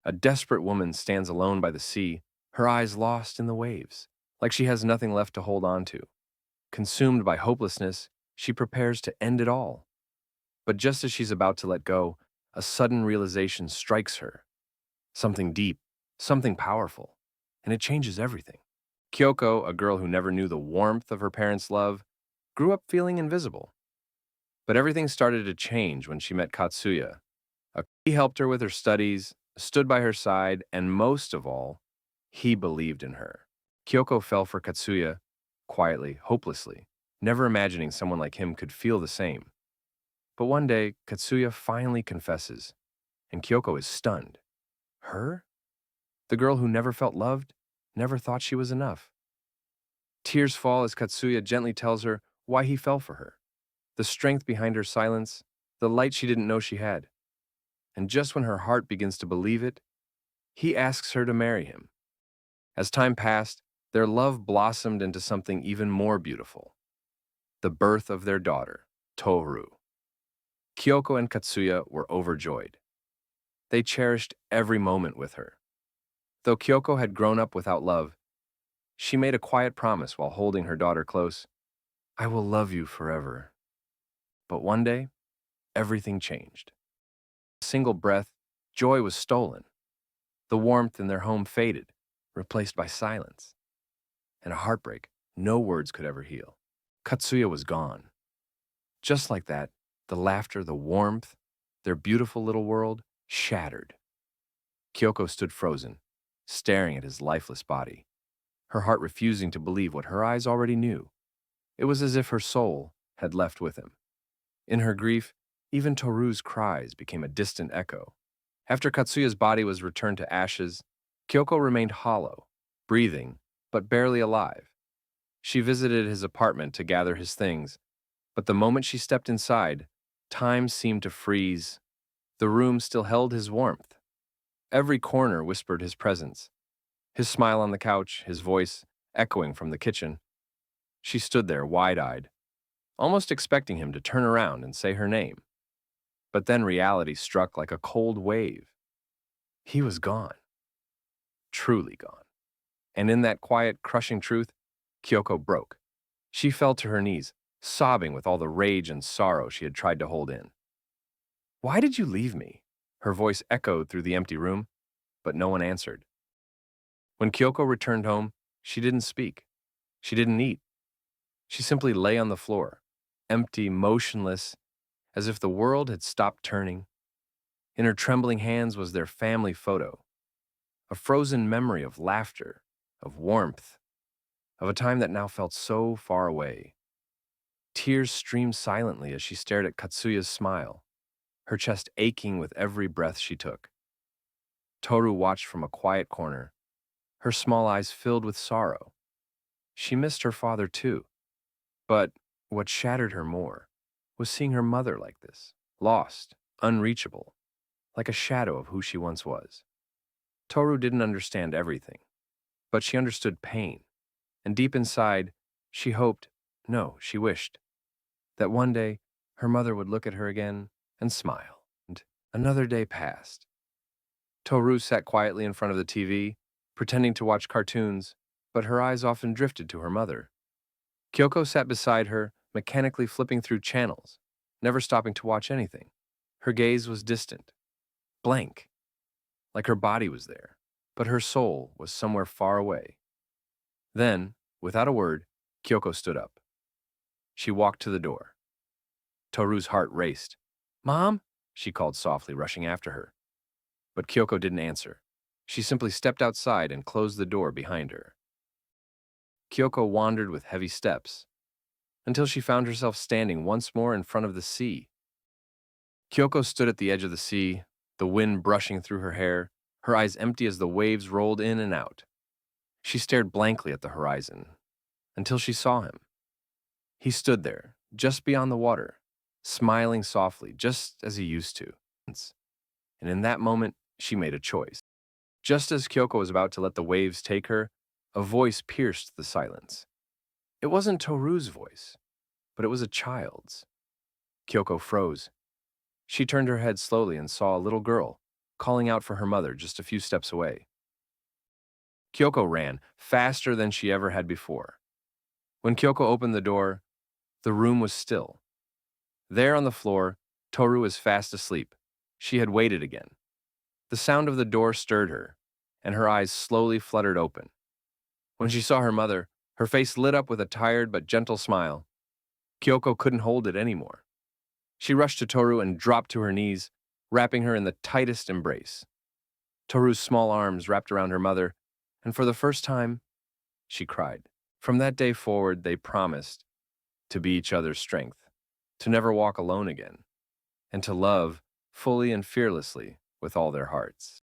A desperate woman stands alone by the sea, her eyes lost in the waves, like she has nothing left to hold on to. Consumed by hopelessness, she prepares to end it all. But just as she's about to let go, a sudden realization strikes her. Something deep, something powerful, and it changes everything. Kyoko, a girl who never knew the warmth of her parents' love, grew up feeling invisible. But everything started to change when she met Katsuya. He helped her with her studies, stood by her side, and most of all, he believed in her. Kyoko fell for Katsuya, quietly, hopelessly, never imagining someone like him could feel the same. But one day, Katsuya finally confesses, and Kyoko is stunned. Her? The girl who never felt loved, never thought she was enough. Tears fall as Katsuya gently tells her why he fell for her, the strength behind her silence, the light she didn't know she had. And just when her heart begins to believe it, he asks her to marry him. As time passed, their love blossomed into something even more beautiful, the birth of their daughter, Toru. Kyoko and Katsuya were overjoyed. They cherished every moment with her. Though Kyoko had grown up without love, she made a quiet promise while holding her daughter close. I will love you forever. But one day, everything changed. A single breath, joy was stolen. The warmth in their home faded, replaced by silence. And a heartbreak no words could ever heal. Katsuya was gone. Just like that, the laughter, the warmth, their beautiful little world shattered. Kyoko stood frozen, staring at his lifeless body, her heart refusing to believe what her eyes already knew. It was as if her soul had left with him. In her grief, even Toru's cries became a distant echo. After Katsuya's body was returned to ashes, Kyoko remained hollow, breathing, but barely alive. She visited his apartment to gather his things, but the moment she stepped inside, time seemed to freeze. The room still held his warmth. Every corner whispered his presence. His smile on the couch, his voice echoing from the kitchen. She stood there wide-eyed, almost expecting him to turn around and say her name. But then reality struck like a cold wave. He was gone. Truly gone. And in that quiet, crushing truth, Kyoko broke. She fell to her knees, sobbing with all the rage and sorrow she had tried to hold in. Why did you leave me? Her voice echoed through the empty room, but no one answered. When Kyoko returned home, she didn't speak. She didn't eat. She simply lay on the floor, empty, motionless, as if the world had stopped turning. In her trembling hands was their family photo, a frozen memory of laughter, of warmth, of a time that now felt so far away. Tears streamed silently as she stared at Katsuya's smile, her chest aching with every breath she took. Toru watched from a quiet corner, her small eyes filled with sorrow. She missed her father too, but what shattered her more was seeing her mother like this, lost, unreachable, like a shadow of who she once was. Toru didn't understand everything, but she understood pain, and deep inside, she hoped, no, she wished, that one day her mother would look at her again and smile. And another day passed. Toru sat quietly in front of the TV, pretending to watch cartoons, but her eyes often drifted to her mother. Kyoko sat beside her, mechanically flipping through channels, never stopping to watch anything. Her gaze was distant, blank, like her body was there, but her soul was somewhere far away. Then, without a word, Kyoko stood up. She walked to the door. Toru's heart raced. Mom? She called softly, rushing after her. But Kyoko didn't answer. She simply stepped outside and closed the door behind her. Kyoko wandered with heavy steps, until she found herself standing once more in front of the sea. Kyoko stood at the edge of the sea, the wind brushing through her hair, her eyes empty as the waves rolled in and out. She stared blankly at the horizon, until she saw him. He stood there, just beyond the water, smiling softly, just as he used to. And in that moment, she made a choice. Just as Kyoko was about to let the waves take her, a voice pierced the silence. It wasn't Toru's voice, but it was a child's. Kyoko froze. She turned her head slowly and saw a little girl, calling out for her mother just a few steps away. Kyoko ran, faster than she ever had before. When Kyoko opened the door, the room was still. There on the floor, Toru was fast asleep. She had waited again. The sound of the door stirred her, and her eyes slowly fluttered open. When she saw her mother, her face lit up with a tired but gentle smile. Kyoko couldn't hold it anymore. She rushed to Toru and dropped to her knees, wrapping her in the tightest embrace. Toru's small arms wrapped around her mother, and for the first time, she cried. From that day forward, they promised to be each other's strength, to never walk alone again, and to love fully and fearlessly with all their hearts.